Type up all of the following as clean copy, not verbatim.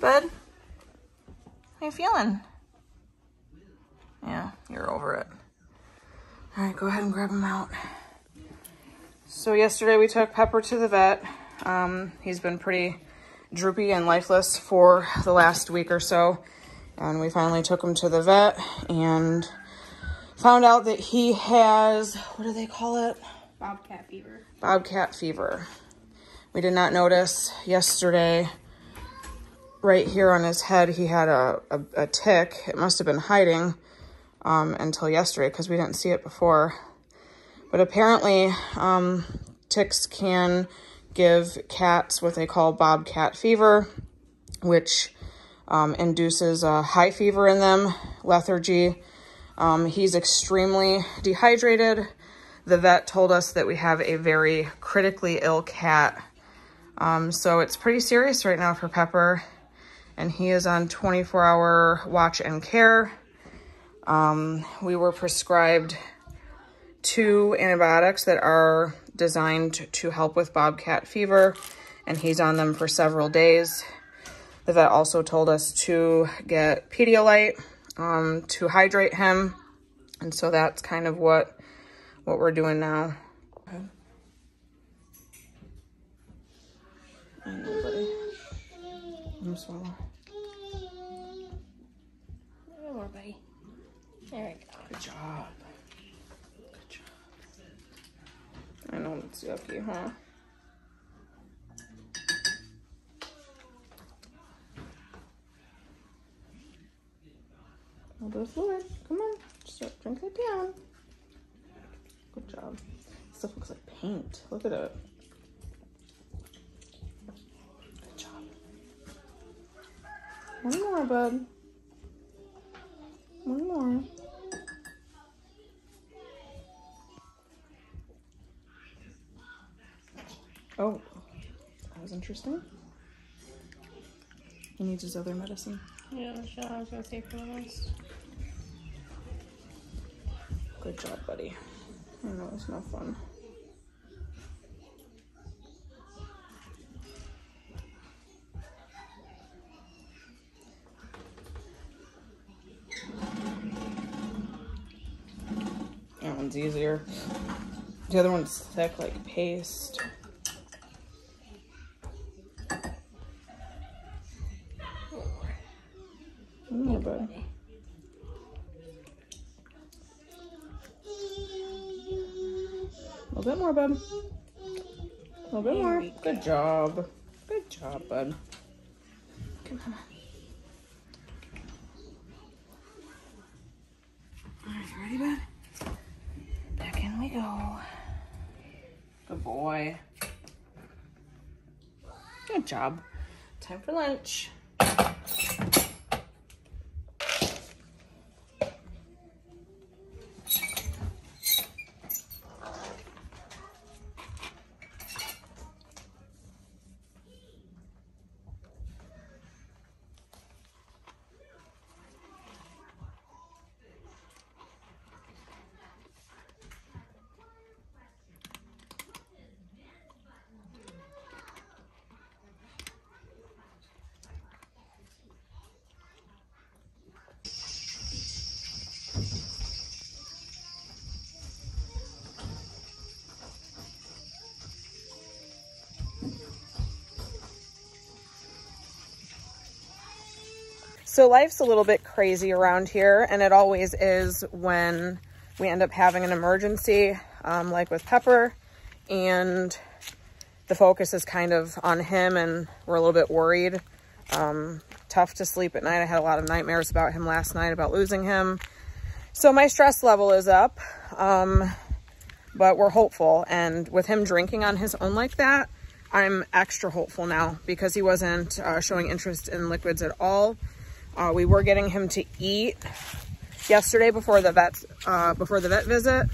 bud? How you feeling? Yeah, you're over it. All right, go ahead and grab him out. So yesterday we took Pepper to the vet. He's been pretty droopy and lifeless for the last week or so. And we finally took him to the vet and found out that he has, what do they call it? Bobcat fever. Bobcat fever. We did not notice yesterday, right here on his head, he had a tick. It must have been hiding until yesterday because we didn't see it before. But apparently, ticks can give cats what they call bobcat fever, which induces a high fever in them, lethargy. He's extremely dehydrated. The vet told us that we have a very critically ill cat. So it's pretty serious right now for Pepper, and he is on 24-hour watch and care. We were prescribed 2 antibiotics that are designed to help with bobcat fever, and he's on them for several days. The vet also told us to get Pedialyte to hydrate him, and so that's kind of what we're doing now. I know, buddy. I'm swallow. A little more, buddy. There we go. Good job. Good job. I know it's yucky, huh? A little bit of fluid. Come on. Just drink it down. Good job. This stuff looks like paint. Look at it. Good job. One more, bud. One more. Oh, that was interesting. He needs his other medicine. Yeah, sure. I was gonna say for those. Good job, buddy. I know it's no fun. That one's easier. The other one's thick like paste. One more, bud. A little bit more, bud. A little bit more. Good job. Good job, bud. Come on. All right, ready, bud? Back in we go. Good boy. Good job. Time for lunch. So life's a little bit crazy around here, and it always is when we end up having an emergency, like with Pepper, and the focus is kind of on him, and we're a little bit worried. Tough to sleep at night. I had a lot of nightmares about him last night, about losing him. So my stress level is up, but we're hopeful. And with him drinking on his own like that, I'm extra hopeful now because he wasn't showing interest in liquids at all. We were getting him to eat yesterday before the vet visit.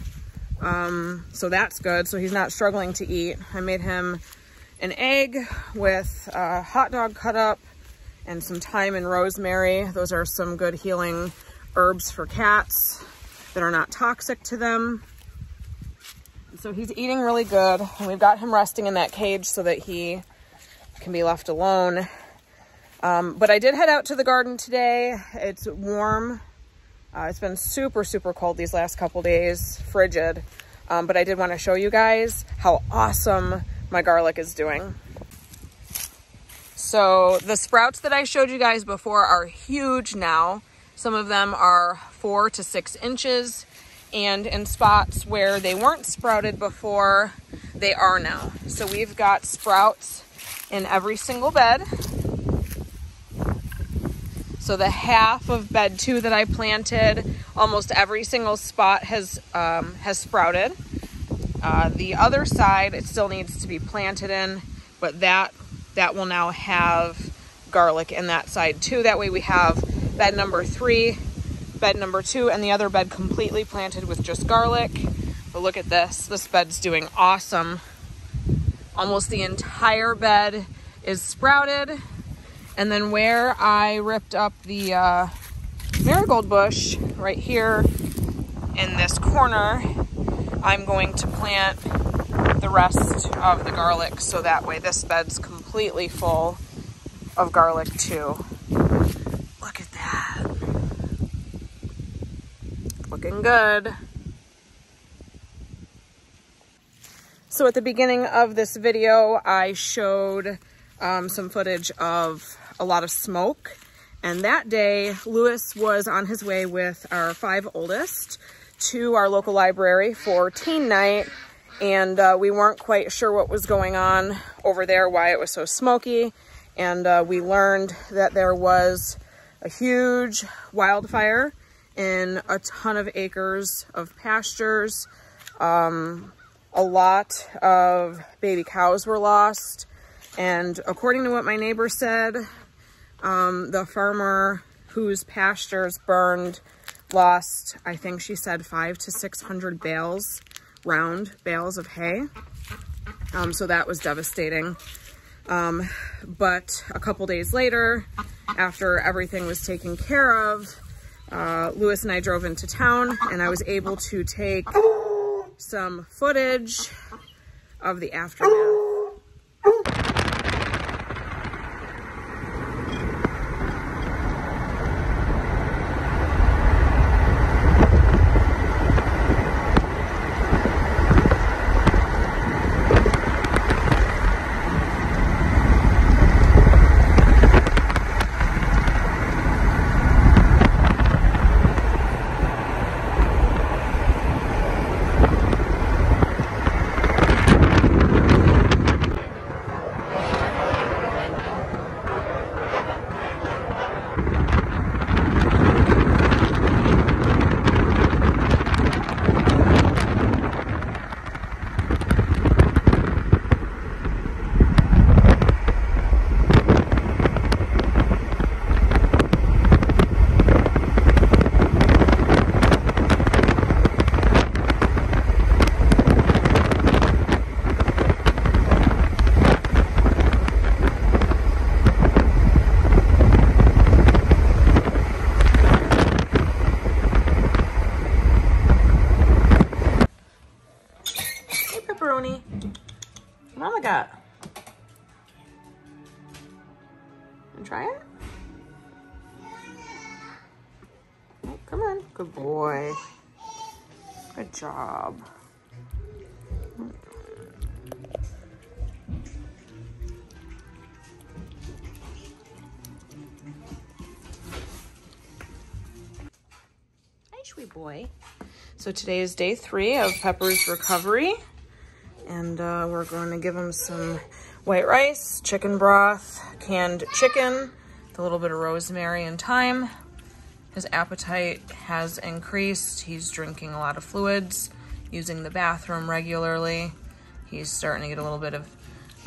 So that's good. So he's not struggling to eat. I made him an egg with a hot dog cut up and some thyme and rosemary. Those are some good healing herbs for cats that are not toxic to them. So he's eating really good. And we've got him resting in that cage so that he can be left alone. But I did head out to the garden today. It's warm. It's been super, super cold these last couple days, frigid. But I did want to show you guys how awesome my garlic is doing. So the sprouts that I showed you guys before are huge now. Some of them are 4 to 6 inches. And in spots where they weren't sprouted before, they are now. So we've got sprouts in every single bed. So the half of bed 2 that I planted, almost every single spot has sprouted. The other side, it still needs to be planted in, but that will now have garlic in that side too. That way we have bed number 3, bed number 2, and the other bed completely planted with just garlic. But look at this. This bed's doing awesome. Almost the entire bed is sprouted. And then where I ripped up the marigold bush right here in this corner, I'm going to plant the rest of the garlic, so that way this bed's completely full of garlic too. Look at that. Looking good. So at the beginning of this video, I showed some footage of a lot of smoke. And that day, Lewis was on his way with our 5 oldest to our local library for teen night. And we weren't quite sure what was going on over there, why it was so smoky. And we learned that there was a huge wildfire in a ton of acres of pastures. A lot of baby cows were lost. And according to what my neighbor said, the farmer whose pastures burned lost, I think she said 500 to 600 bales, round bales of hay. So that was devastating. But a couple days later, after everything was taken care of, Lewis and I drove into town, and I was able to take some footage of the aftermath. Mama got. And try it? Oh, come on. Good boy. Good job. Hi, sweet boy. So today is day 3 of Pepper's recovery. And we're going to give him some white rice, chicken broth, canned chicken, with a little bit of rosemary and thyme. His appetite has increased. He's drinking a lot of fluids, using the bathroom regularly. He's starting to get a little bit of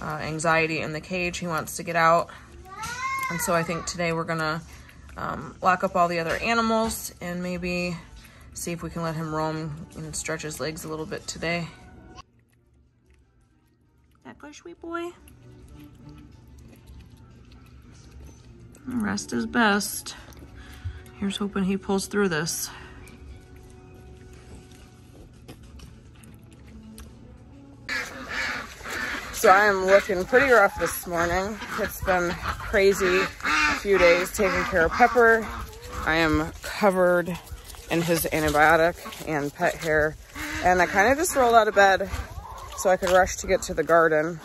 anxiety in the cage. He wants to get out. And so I think today we're gonna lock up all the other animals and maybe see if we can let him roam and stretch his legs a little bit today. That good, sweet boy? Rest is best. Here's hoping he pulls through this. So I'm looking pretty rough this morning. It's been crazy few days taking care of Pepper. I am covered in his antibiotic and pet hair, and I kind of just rolled out of bed so I could rush to get to the garden.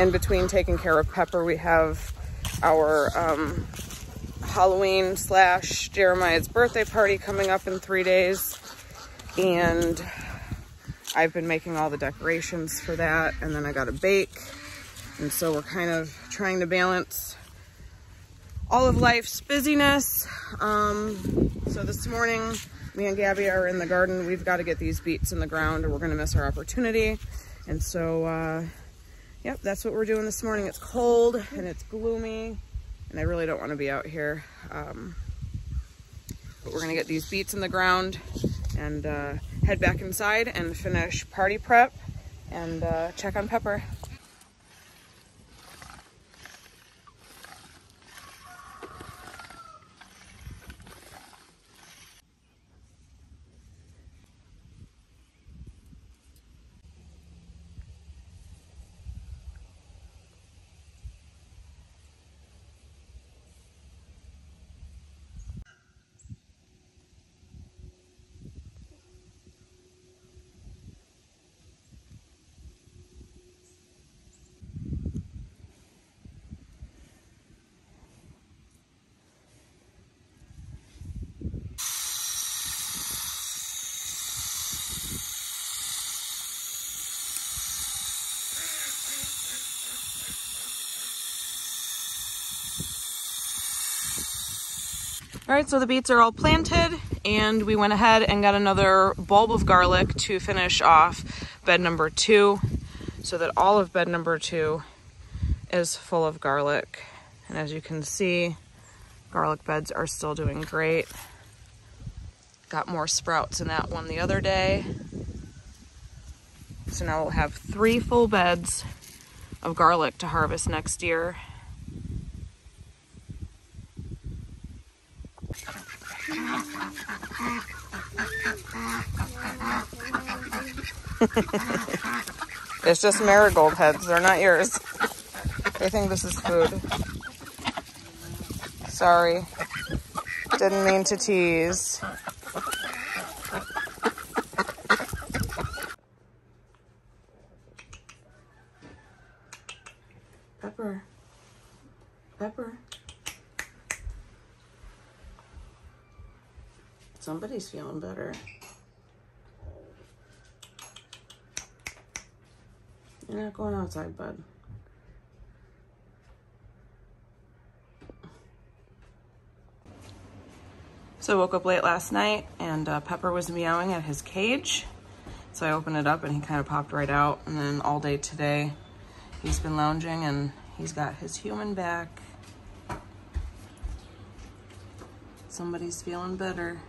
In between taking care of Pepper, we have our Halloween / Jeremiah's birthday party coming up in 3 days, and I've been making all the decorations for that, and then I got to bake, and so we're kind of trying to balance all of life's busyness. So this morning, me and Gabby are in the garden. We've got to get these beets in the ground or we're gonna miss our opportunity. And so, yep, that's what we're doing this morning. It's cold and it's gloomy and I really don't wanna be out here. But we're gonna get these beets in the ground and head back inside and finish party prep and check on Pepper. All right, so the beets are all planted and we went ahead and got another bulb of garlic to finish off bed number 2 so that all of bed number 2 is full of garlic. And as you can see, garlic beds are still doing great. Got more sprouts in that one the other day. So now we'll have 3 full beds of garlic to harvest next year. It's just marigold heads, they're not yours. They think this is food. Sorry. Didn't mean to tease. Pepper. Pepper. Somebody's feeling better. You're not going outside, bud. So I woke up late last night and Pepper was meowing at his cage. So I opened it up and he kind of popped right out. And then all day today, he's been lounging and he's got his human back. Somebody's feeling better.